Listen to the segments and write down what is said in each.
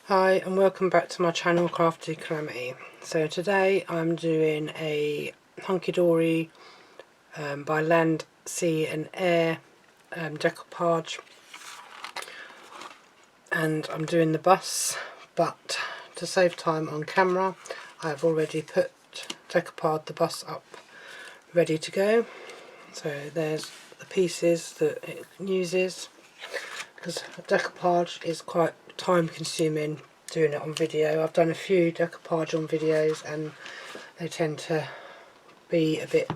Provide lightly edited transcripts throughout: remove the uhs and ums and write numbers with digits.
Hi and welcome back to my channel Crafty Calamity. So today I'm doing a Hunkydory by Land, Sea and Air decoupage, and I'm doing the bus, but to save time on camera I have already decoupaged the bus up ready to go. So there's the pieces that it uses, because decoupage is quite time consuming doing it on video. I've done a few decoupage on videos and they tend to be a bit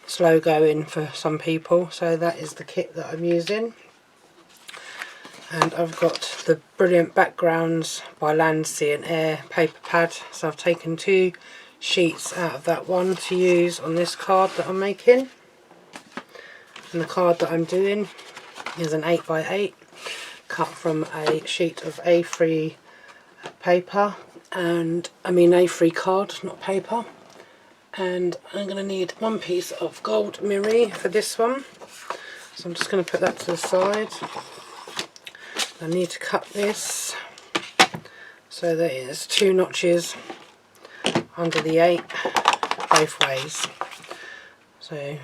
slow going for some people, so that is the kit that I'm using. And I've got the Brilliant Backgrounds by Land, Sea and Air paper pad, so I've taken 2 sheets out of that one to use on this card that I'm making. And the card that I'm doing is an 8x8 cut from a sheet of A3 paper, and I mean A3 card, not paper. And I'm going to need 1 piece of gold mirror for this one, so I'm just going to put that to the side. I need to cut this so that it is 2 notches under the 8 both ways, so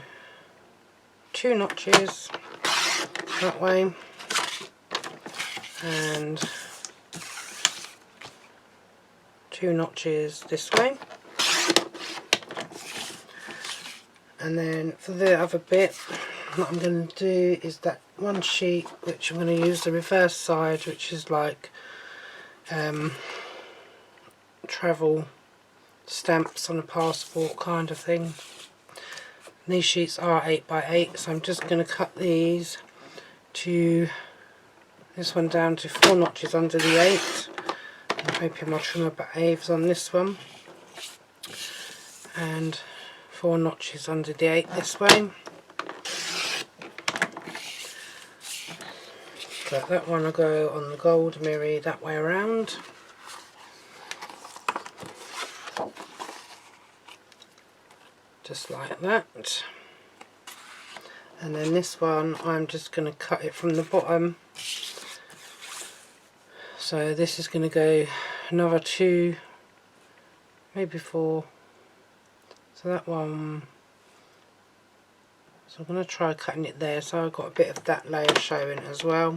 2 notches that way and 2 notches this way. And then for the other bit, what I'm going to do is that one sheet which I'm going to use the reverse side, which is like travel stamps on a passport kind of thing. And these sheets are 8x8, so I'm just going to cut this one down to 4 notches under the 8. I'm hoping my trimmer behaves on this one, and 4 notches under the 8 this way. But that one will go on the gold mirror that way around. Just like that. And then this one I'm just going to cut it from the bottom. So this is going to go another 2, maybe 4. So that one, so I'm going to try cutting it there, so I've got a bit of that layer showing as well.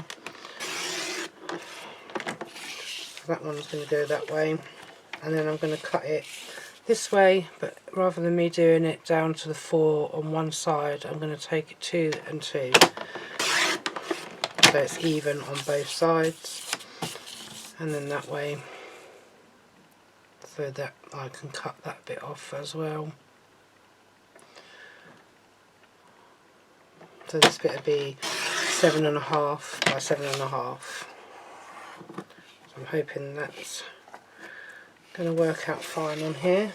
That one's going to go that way, and then I'm going to cut it this way, but rather than me doing it down to the 4 on one side, I'm going to take it 2 and 2, so it's even on both sides, and then that way, so that I can cut that bit off as well. So this bit will be 7.5 by 7.5. So I'm hoping that's going to work out fine on here.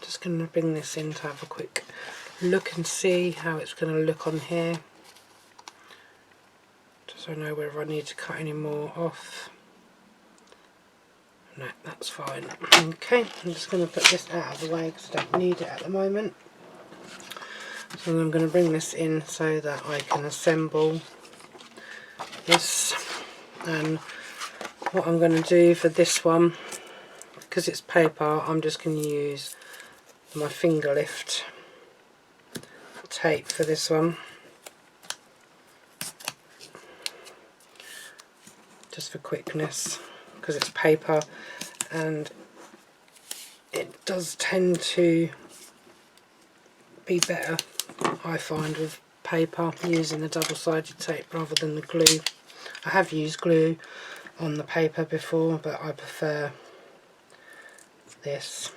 Just going to bring this in to have a quick look and see how it's going to look on here, just so I know whether I need to cut any more off. No, that's fine. Okay, I'm just going to put this out of the way because I don't need it at the moment. So I'm going to bring this in so that I can assemble this. And what I'm going to do for this one, because it's paper, I'm just going to use my finger lift tape for this one, just for quickness, because it's paper and it does tend to be better, I find, with paper using the double-sided tape rather than the glue. I have used glue on the paper before, but I prefer this,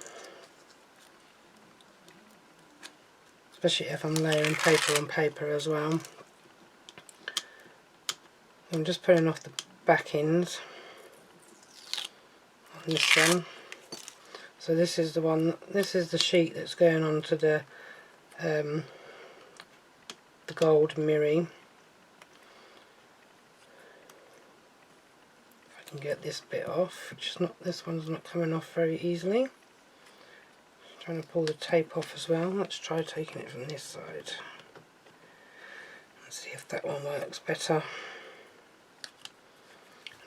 especially if I'm layering paper on paper as well. I'm just putting off the backings on this one. So this is the one, this is the sheet that's going on to the gold mirror. If I can get this bit off, which is not, this one's not coming off very easily. Trying to pull the tape off as well. Let's try taking it from this side. Let's see if that one works better.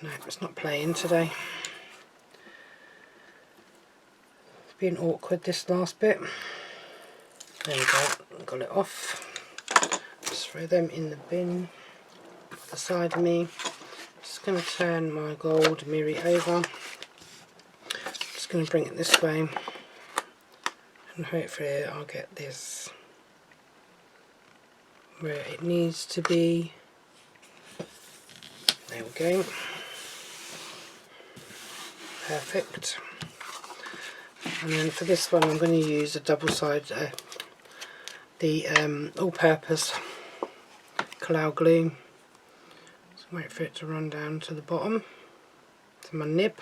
No, it's not playing today. It's been awkward this last bit. There we go, got it off. Just throw them in the bin on the side of me. Just going to turn my gold mirror over. Just going to bring it this way, and hopefully I'll get this where it needs to be. There we go. Perfect. And then for this one I'm going to use a double side, the all-purpose cloud glue. Just wait for it to run down to the bottom, to my nib.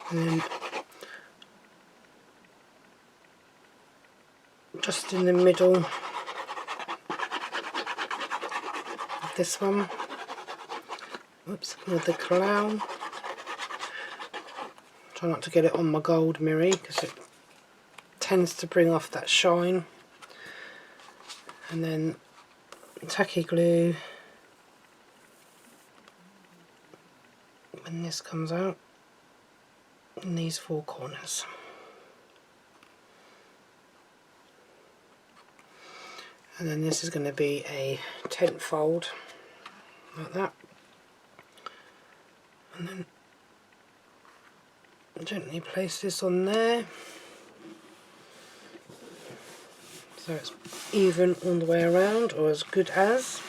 And then just in the middle of this one, oops, with the clown. Try not to get it on my gold mirror because it tends to bring off that shine. And then tacky glue when this comes out in these four corners. And then this is going to be a tent fold like that, and then gently place this on there so it's even all the way around, or as good as.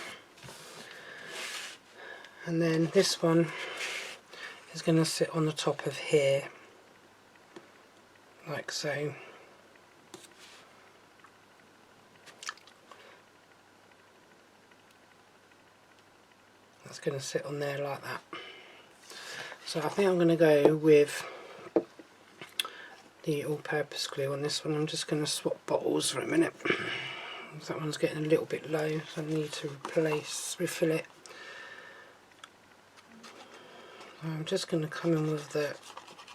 And then this one is going to sit on the top of here like so. That's going to sit on there like that. So I think I'm going to go with the all-purpose glue on this one. I'm just going to swap bottles for a minute. That one's getting a little bit low, so I need to refill it. So I'm just going to come in with the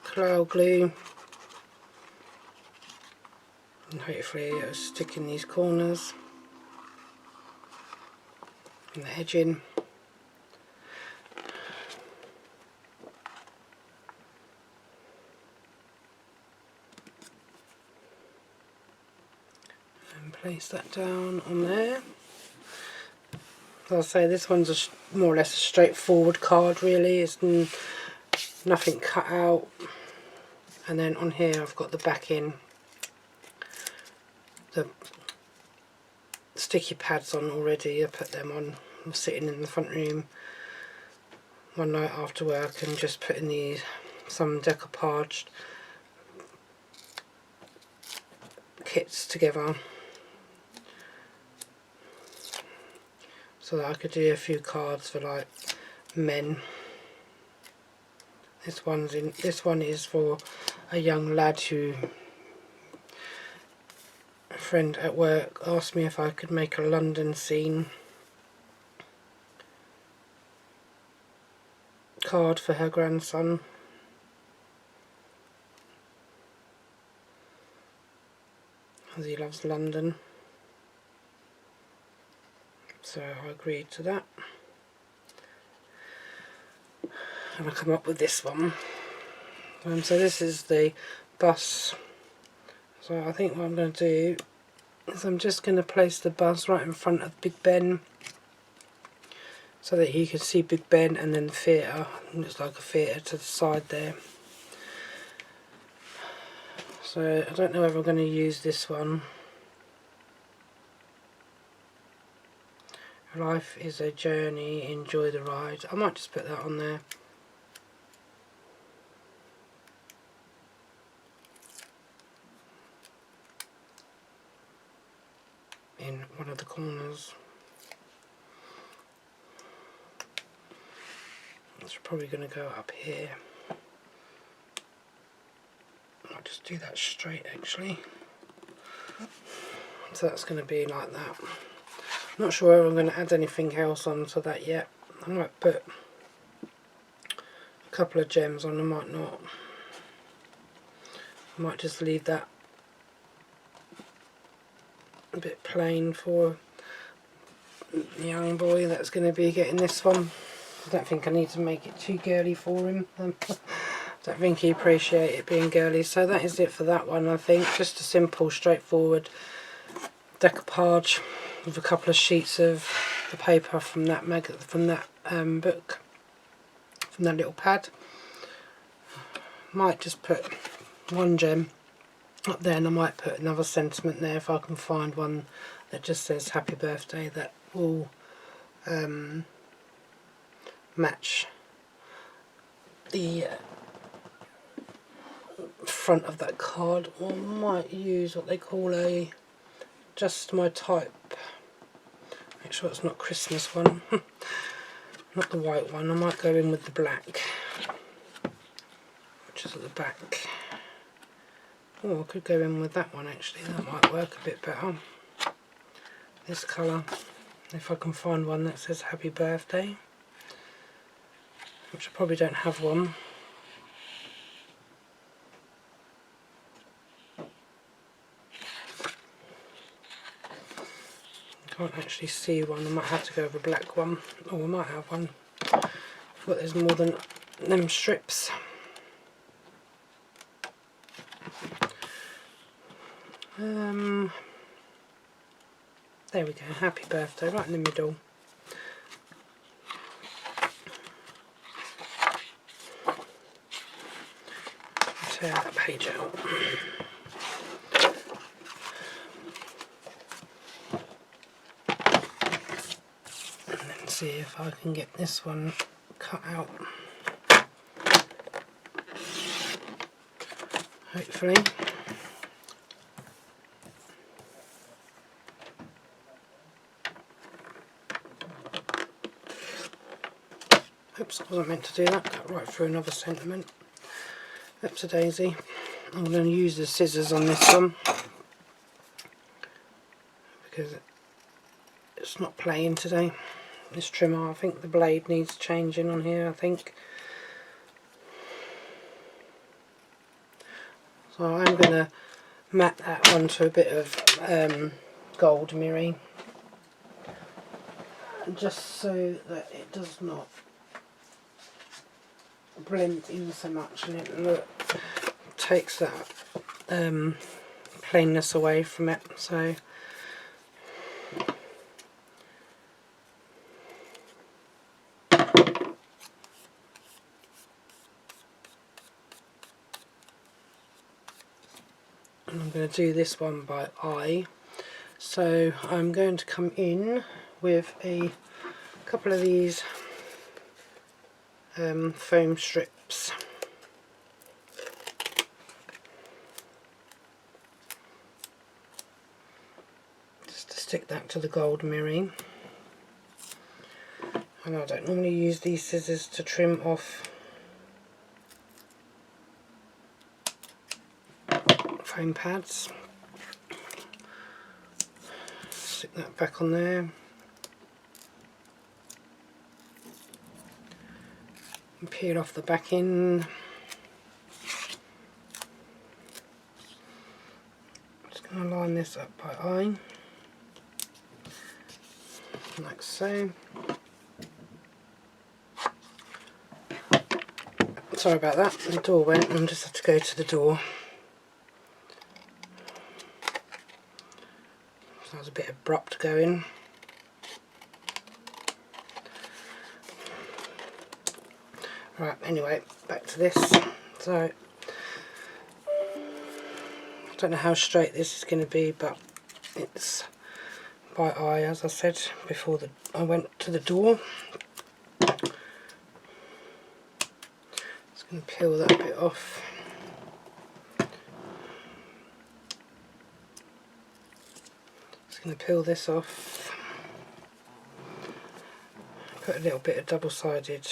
cloud glue, and hopefully it'll stick in these corners and the edging. Place that down on there. As I say, this one's more or less a straightforward card really. It's nothing cut out. And then on here I've got the backing, the sticky pads on already. I put them on. I'm sitting in the front room one night after work and just putting some decoupaged kits together, so that I could do a few cards for like men. This one is for a young lad who, a friend at work asked me if I could make a London scene card for her grandson. As he loves London. So I agreed to that, and I come up with this one. So this is the bus. So I think what I'm going to do is I'm just going to place the bus right in front of Big Ben, so that you can see Big Ben and then the theatre. It looks like a theatre to the side there. So I don't know whether I'm going to use this one. Life is a journey, enjoy the ride. I might just put that on there. In one of the corners. It's probably going to go up here. I'll just do that straight actually. So that's going to be like that. I'm not sure if I'm going to add anything else onto that yet. I might put a couple of gems on, I might not. I might just leave that a bit plain for the young boy that's going to be getting this one. I don't think I need to make it too girly for him. I don't think he appreciates it being girly. So that is it for that one, I think. Just a simple, straightforward decoupage with a couple of sheets of the paper from that book, from that little pad. Might just put one gem up there, and I might put another sentiment there if I can find one that just says happy birthday that will match the front of that card. Or I might use what they call a just my type. Make sure it's not Christmas one. Not the white one. I might go in with the black, which is at the back. Oh, I could go in with that one actually. That might work a bit better. This colour, if I can find one that says happy birthday, which I probably don't have one. Can't actually see one. I might have to go with a black one. Oh, I might have one. But there's more than them strips. There we go. Happy birthday, right in the middle. Tear that page out. See if I can get this one cut out, hopefully. Oops, I wasn't meant to do that. Cut right through another sentiment. Oops a daisy. I'm going to use the scissors on this one because it's not playing today. This trimmer, I think the blade needs changing on here, I think. So I'm going to mat that onto a bit of gold mirroring, just so that it does not blend in so much, and it takes that plainness away from it. So I'm going to do this one by eye. So I'm going to come in with a couple of these foam strips. Just to stick that to the gold mirroring. And I don't normally use these scissors to trim off foam pads. Stick that back on there. And peel off the back end. Just going to line this up by eye, like so. Sorry about that, the door went and just had to go to the door. So that was a bit abrupt going. Right, anyway, back to this. So, I don't know how straight this is going to be, but it's by eye, as I said before I went to the door. Just going to peel that bit off. Just going to peel this off. Put a little bit of double-sided,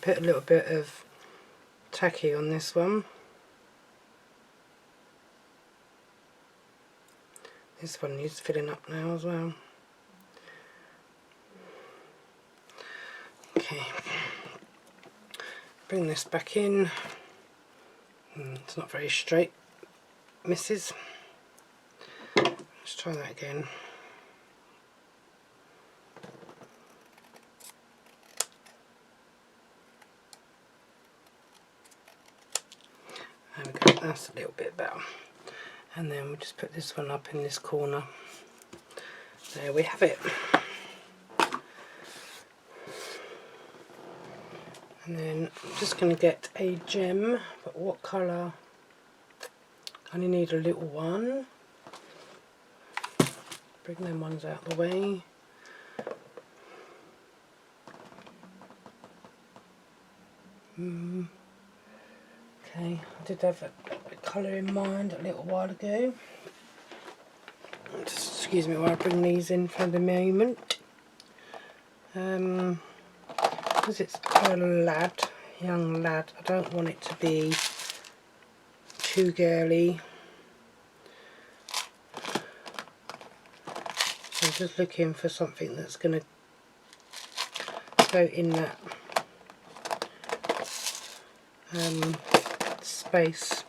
put a little bit of tacky on this one. This one needs filling up now as well. Okay, bring this back in. It's not very straight, misses. Let's try that again. that's a little bit better. And then we'll just put this one up in this corner. There we have it. And then I'm just going to get a gem, but what colour? I only need a little one. Bring them ones out of the way. Okay, I did have a colour in mind a little while ago. Just excuse me while I bring these in for the moment. Because it's a young lad, I don't want it to be too girly. So I'm just looking for something that's going to go in that space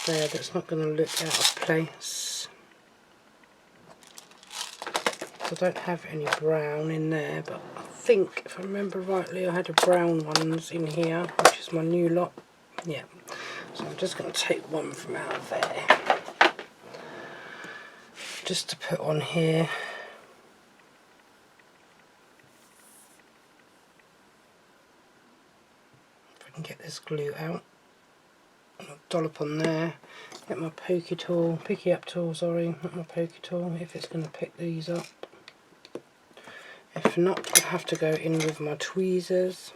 there, that's not going to look out of place. So I don't have any brown in there, but I think if I remember rightly I had a brown ones in here, which is my new lot. Yeah, so I'm just going to take one from out of there just to put on here. If I can get this glue out. I'll dollop on there, get my picky up tool, sorry, not my pokey tool, if it's going to pick these up. If not, I'll have to go in with my tweezers.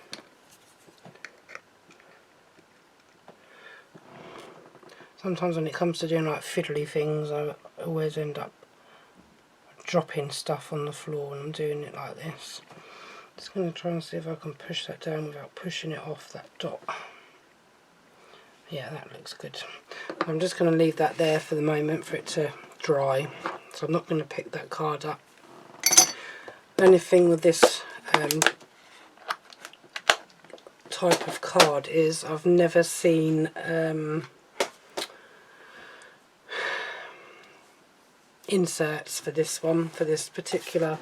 Sometimes when it comes to doing like fiddly things, I always end up dropping stuff on the floor when I'm doing it like this. Just going to try and see if I can push that down without pushing it off that dot. Yeah, that looks good. I'm just going to leave that there for the moment for it to dry. So I'm not going to pick that card up. The only thing with this type of card is I've never seen inserts for this one, for this particular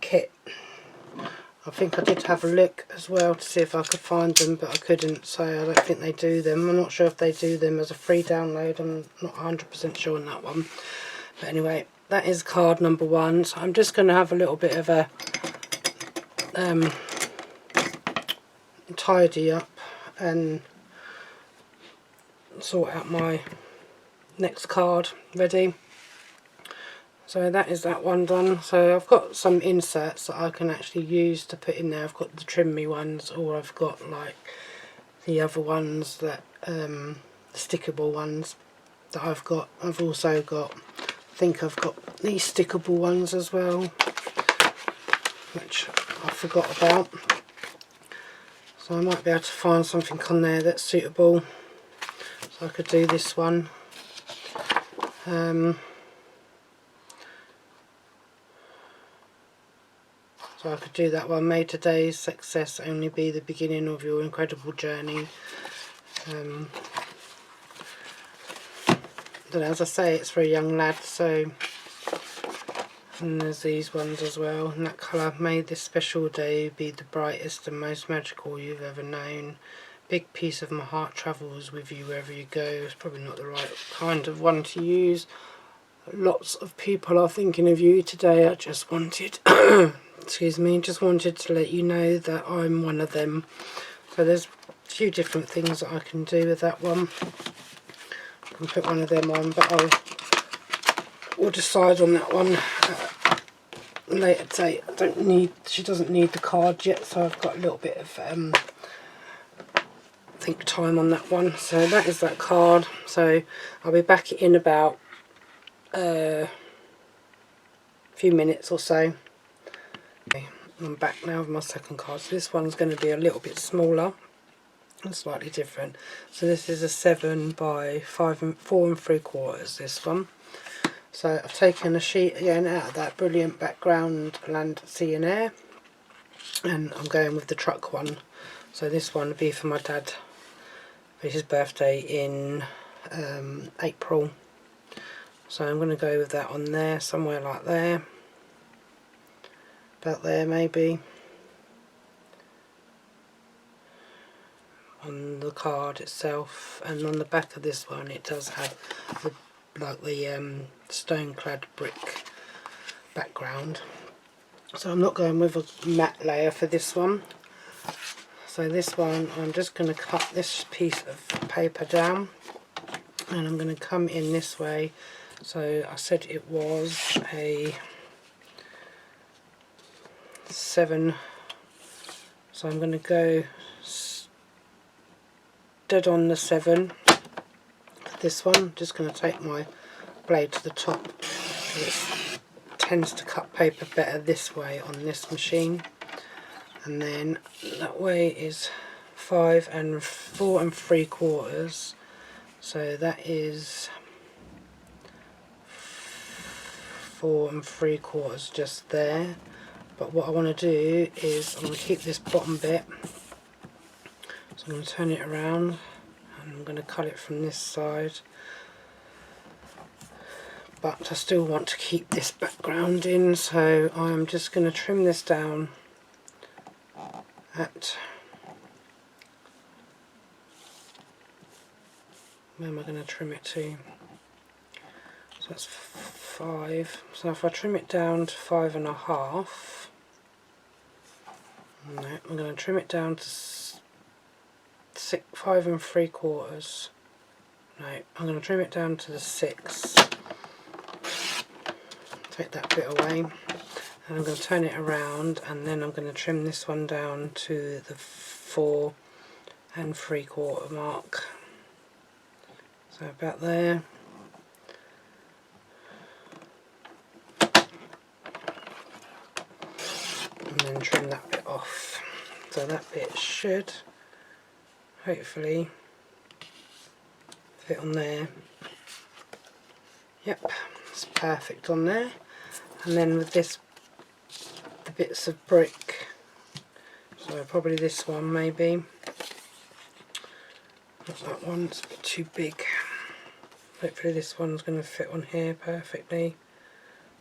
kit. I think I did have a look as well to see if I could find them, but I couldn't, so I don't think they do them. I'm not sure if they do them as a free download, I'm not 100% sure on that one. But anyway, that is card number 1, so I'm just going to have a little bit of a tidy up and sort out my next card ready. So that is that one done. So I've got some inserts that I can actually use to put in there. I've got the trim me ones, or I've got like the other ones that stickable ones that I've got. I've also got, I think I've got these stickable ones as well, which I forgot about. So I might be able to find something on there that's suitable. So I could do this one. So I could do that one. May today's success only be the beginning of your incredible journey. But as I say, it's for a young lad, so. And there's these ones as well, in that colour. May this special day be the brightest and most magical you've ever known. Big piece of my heart travels with you wherever you go. It's probably not the right kind of one to use. Lots of people are thinking of you today. I just wanted, excuse me, just wanted to let you know that I'm one of them. So there's a few different things that I can do with that one. I can put one of them on, but we'll decide on that one at a later date. She doesn't need the card yet, so I've got a little bit of think time on that one. So that is that card. So I'll be back in about a few minutes or so. Okay, I'm back now with my second card. So this one's going to be a little bit smaller and slightly different. So this is a 7 by 4 3/4, this one. So I've taken a sheet again out of that brilliant background land, sea and air, and I'm going with the truck one. So this one will be for my dad for his birthday in April. So I'm going to go with that on there, somewhere like there, about there maybe. the card itself, and on the back of this one it does have the, like the stone clad brick background. So I'm not going with a matte layer for this one. So this one I'm just going to cut this piece of paper down, and I'm going to come in this way. So I said it was a 7, so I'm going to go dead on the 7 for this one. Just going to take my blade to the top. It tends to cut paper better this way on this machine. And then that way is 4 3/4, so that is 4 3/4 just there. But what I want to do is I'm going to keep this bottom bit, so I'm going to turn it around and I'm going to cut it from this side, but I still want to keep this background in, so I'm just going to trim this down at, where am I going to trim it to? So that's 5. So if I trim it down to 5.5, no, I'm going to trim it down to 5 3/4. No, I'm going to trim it down to the 6. Take that bit away, and I'm going to turn it around, and then I'm going to trim this one down to the 4 3/4 mark. So about there. And then trim that bit off. So that bit should hopefully fit on there. Yep, it's perfect on there. And then with this, the bits of brick, so probably this one maybe, not that one, it's a bit too big. Hopefully this one's going to fit on here perfectly.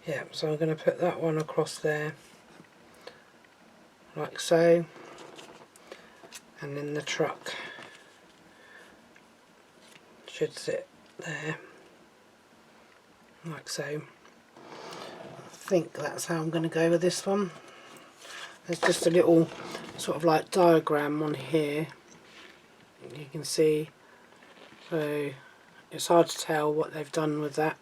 Yeah, so I'm going to put that one across there, like so, and then the truck should sit there, like so. I think that's how I'm going to go with this one. There's just a little sort of like diagram on here, you can see, so it's hard to tell what they've done with that,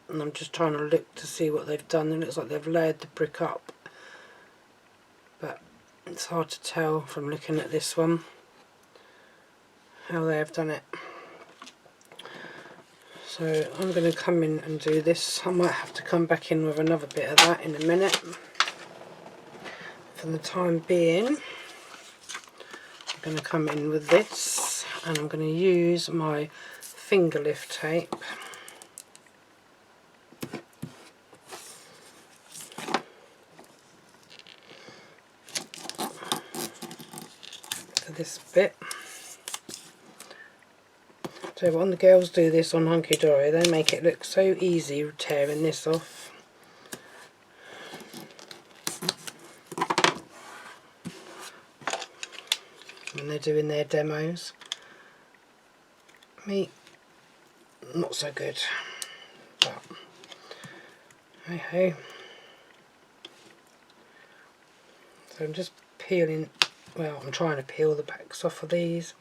and I'm just trying to look to see what they've done. It looks like they've layered the brick up, but it's hard to tell from looking at this one how they have done it. So I'm going to come in and do this. I might have to come back in with another bit of that in a minute. For the time being, I'm going to come in with this, and I'm going to use my finger lift tape for this bit. So when the girls do this on Hunkydory, they make it look so easy tearing this off. When they're doing their demos. Me, not so good. But hey ho. So I'm just peeling, well, I'm trying to peel the backs off of these.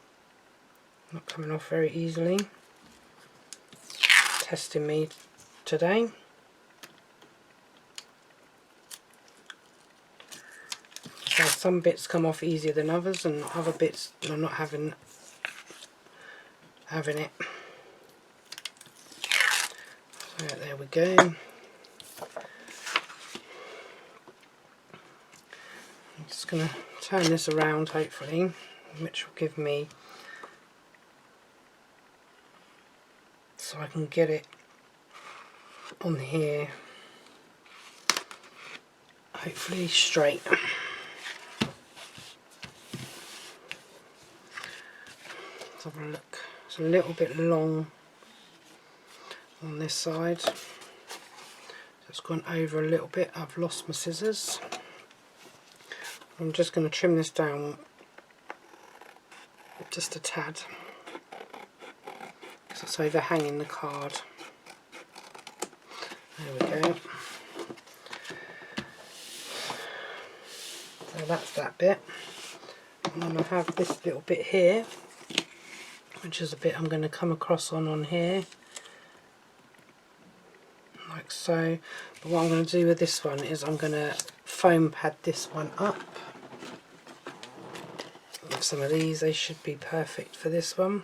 Not coming off very easily. Testing me today. So some bits come off easier than others, and other bits I'm not having it. So there we go. I'm just going to turn this around hopefully, which will give me, so I can get it on here hopefully straight. Let's have a look. It's a little bit long on this side, so it's gone over a little bit. I've lost my scissors. I'm just going to trim this down just a tad, because it's overhanging the card. There we go. So that's that bit. And then I have this little bit here, which is a bit I'm going to come across on here, like so. But what I'm going to do with this one is I'm going to foam pad this one up. With some of these, they should be perfect for this one.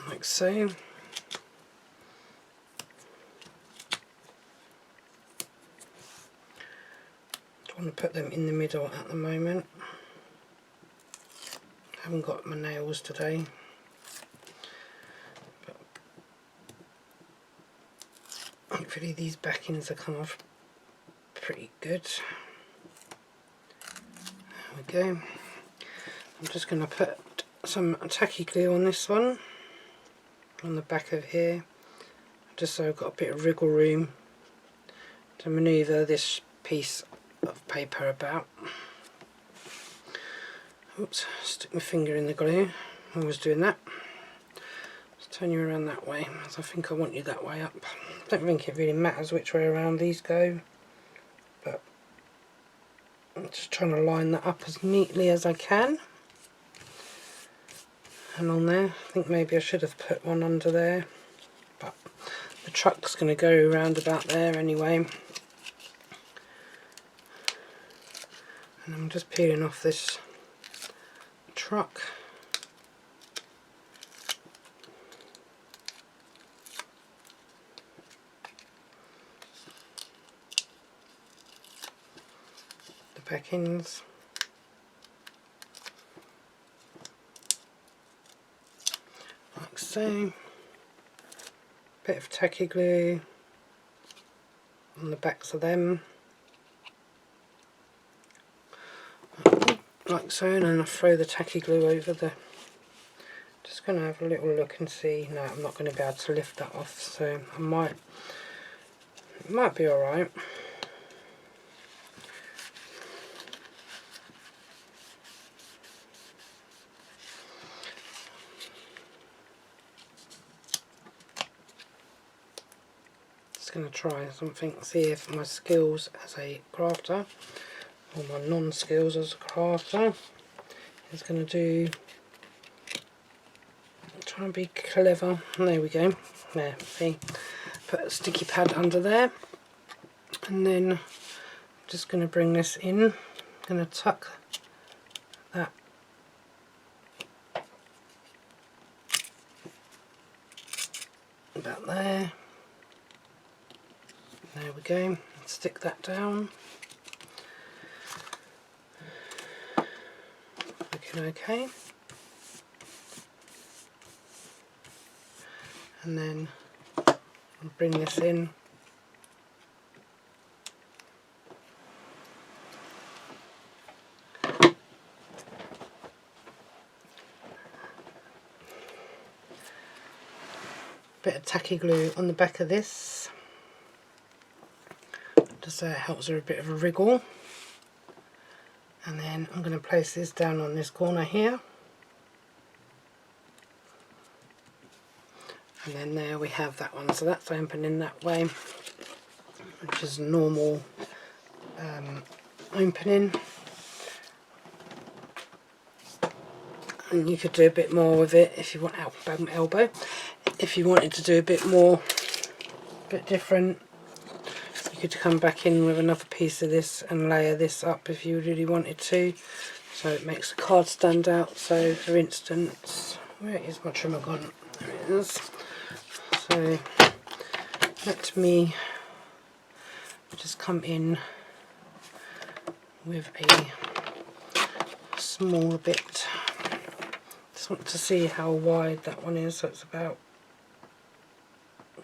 Like so. I want to put them in the middle at the moment. I haven't got my nails today. But hopefully these backings will come off pretty good. There we go. I'm just going to put some tacky glue on this one, on the back of here, just so I've got a bit of wriggle room to manoeuvre this piece of paper about. Oops, stick my finger in the glue. I was doing that. Just turn you around that way, as I think I want you that way up. I don't think it really matters which way around these go, but I'm just trying to line that up as neatly as I can. And on there, I think maybe I should have put one under there, but the truck's going to go around about there anyway. And I'm just peeling off this truck. The backings. Like so. Bit of tacky glue on the backs of them. Like so, and then I throw the tacky glue over the... Just going to have a little look and see. No, I'm not going to be able to lift that off, so I might... It might be alright. Just going to try something, see if my skills as a crafter, or my non-skills as a crafter, is going to do... Try and be clever. There we go. There, see. Put a sticky pad under there, and then I'm just going to bring this in. I'm going to tuck that about there. There we go. Stick that down. Looking okay. And then I'll bring this in. Bit of tacky glue on the back of this, just so it helps with a bit of a wriggle. And then I'm going to place this down on this corner here. And then there we have that one, so that's opening that way, which is a normal opening. And you could do a bit more with it if you want, elbow. If you wanted to do a bit more, a bit different, you could come back in with another piece of this and layer this up if you really wanted to, so it makes the card stand out. So for instance, where is my trimmer gone? There it is. So let me just come in with a small bit. Just want to see how wide that one is. So it's about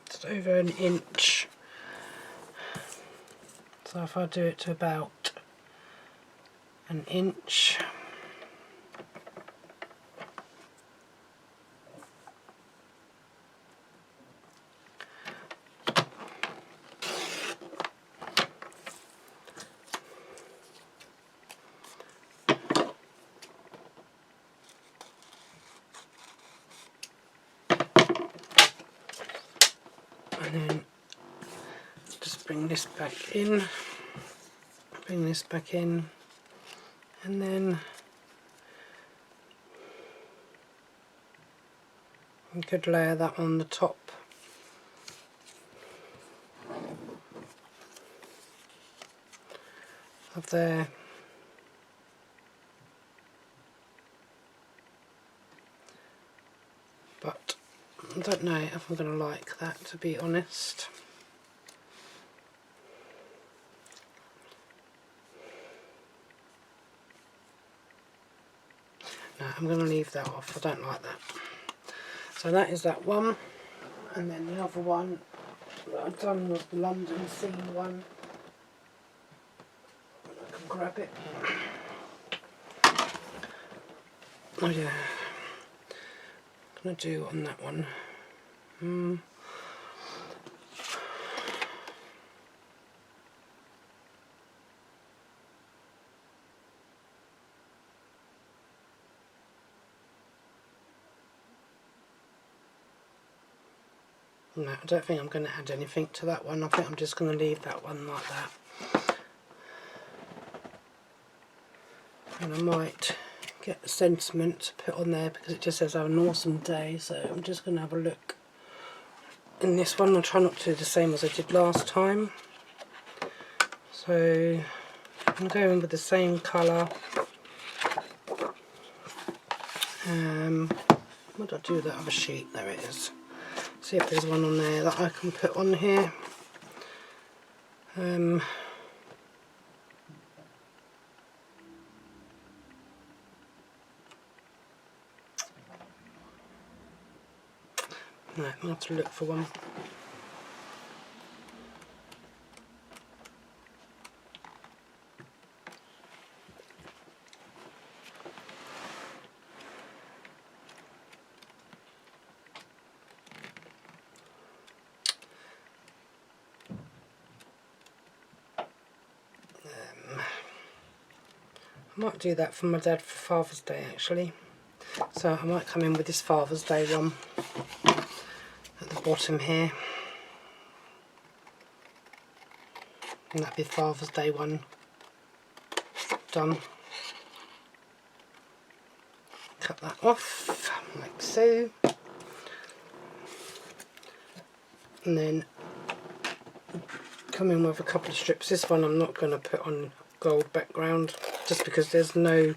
just over an inch. So if I do it to about an inch, And then just bring this back in, and then you could layer that on the top of there. But I don't know if I'm going to like that, to be honest. No, I'm going to leave that off. I don't like that. So that is that one. And then the other one that I've done was the London scene one. I can grab it. Oh yeah. What can I do on that one? No, I don't think I'm going to add anything to that one. I think I'm just going to leave that one like that. And I might get the sentiment to put on there because it just says have an awesome day. So I'm just going to have a look in this one. I'll try not to do the same as I did last time. So I'm going with the same colour. What did I do with that other sheet? There it is. See if there's one on there that I can put on here. No, I'll have to look for one. I might do that for my dad for Father's Day actually. So I might come in with this Father's Day one at the bottom here. And that'd be Father's Day one done. Cut that off like so. And then come in with a couple of strips. This one I'm not going to put on gold background just because there's no,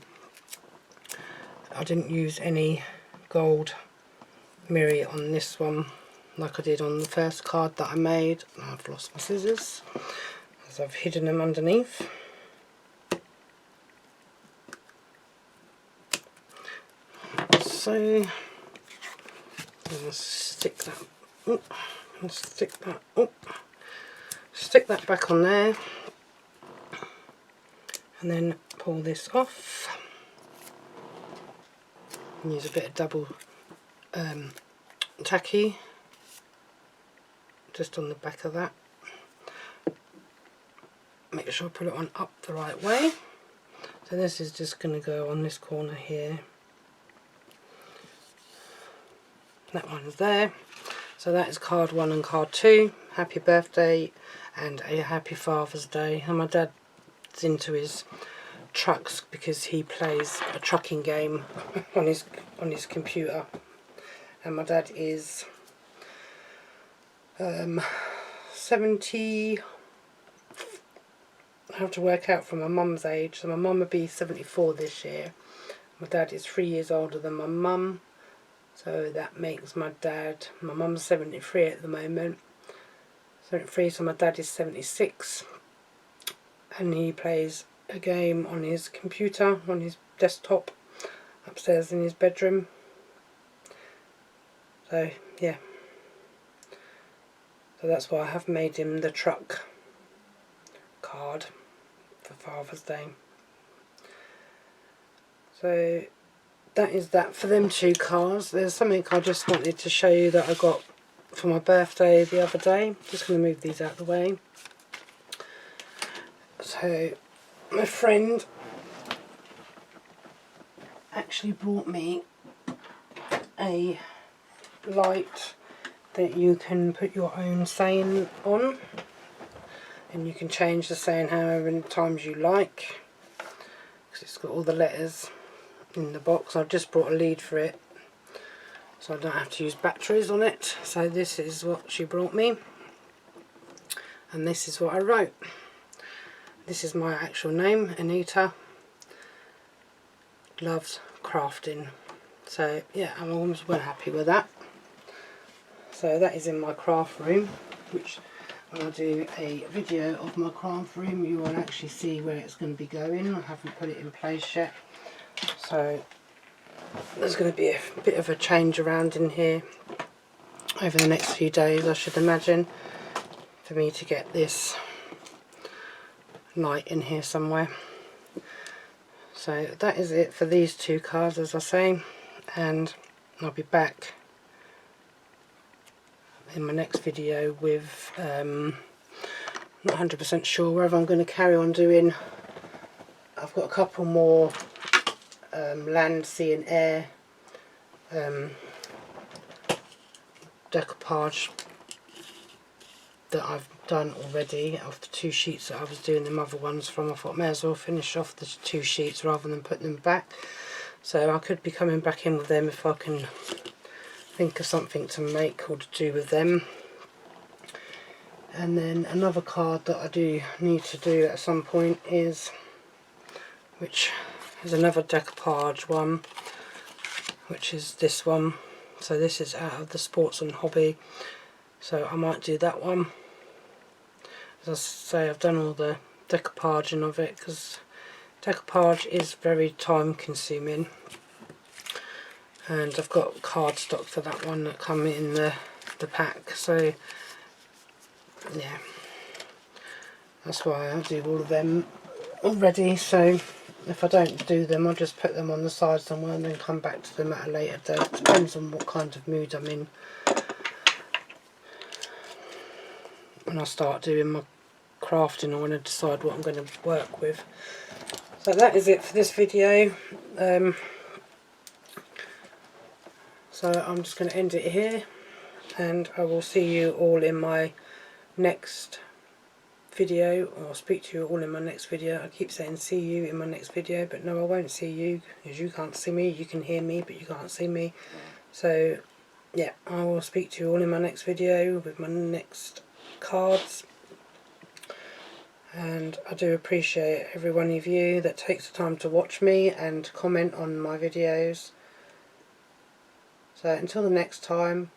I didn't use any gold mirror on this one like I did on the first card that I made. I've lost my scissors as I've hidden them underneath. So I'm going to stick that, stick that back on there and then pull this off and use a bit of double tacky just on the back of that. Make sure I put it on up the right way. So this is just going to go on this corner here. That one's there. So that is card 1 and card 2. Happy birthday and a happy Father's Day. And my dad's into his trucks because he plays a trucking game on his computer. And my dad is 70. I have to work out from my mum's age. So my mum would be 74 this year. My dad is 3 years older than my mum. So that makes my dad, my mum's 73 at the moment, 73, so my dad is 76, and he plays a game on his computer, on his desktop, upstairs in his bedroom. So yeah, so that's why I have made him the truck card for Father's Day. So that is that for them two cards. There's something I just wanted to show you that I got for my birthday the other day. Just going to move these out of the way. So my friend actually brought me a light that you can put your own saying on, and you can change the saying however many times you like, because it's got all the letters in the box. I've just brought a lead for it so I don't have to use batteries on it. So this is what she brought me, and this is what I wrote. This is my actual name, Anita loves crafting. So yeah, I'm always well happy with that. So that is in my craft room, which when I do a video of my craft room you will actually see where it's going to be going. I haven't put it in place yet, so there's going to be a bit of a change around in here over the next few days, I should imagine, for me to get this light in here somewhere. So that is it for these two cards, as I say, and I'll be back in my next video with not 100% sure whether I'm going to carry on doing. I've got a couple more land, sea and air decoupage that I've done already of the 2 sheets that I was doing the other ones from. I thought I may as well finish off the 2 sheets rather than put them back. So I could be coming back in with them if I can think of something to make or to do with them. And then another card that I do need to do at some point is, which is another decoupage one, which is this one. So this is out of the sports and hobby, so I might do that one. As I say, I've done all the decoupaging of it because decoupage is very time consuming, and I've got cardstock for that one that come in the pack. So yeah, that's why I do all of them already. So if I don't do them, I'll just put them on the side somewhere and then come back to them at a later date. Depends on what kind of mood I'm in when I start doing my crafting, or when I decide what I'm going to work with. So that is it for this video. So I'm just going to end it here, and I will see you all in my next video, or speak to you all in my next video. I keep saying see you in my next video, but no, I won't see you, because you can't see me. You can hear me, but you can't see me. So yeah, I will speak to you all in my next video with my next cards. And I do appreciate every one of you that takes the time to watch me and comment on my videos. So until the next time,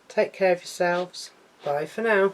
take care of yourselves. Bye for now.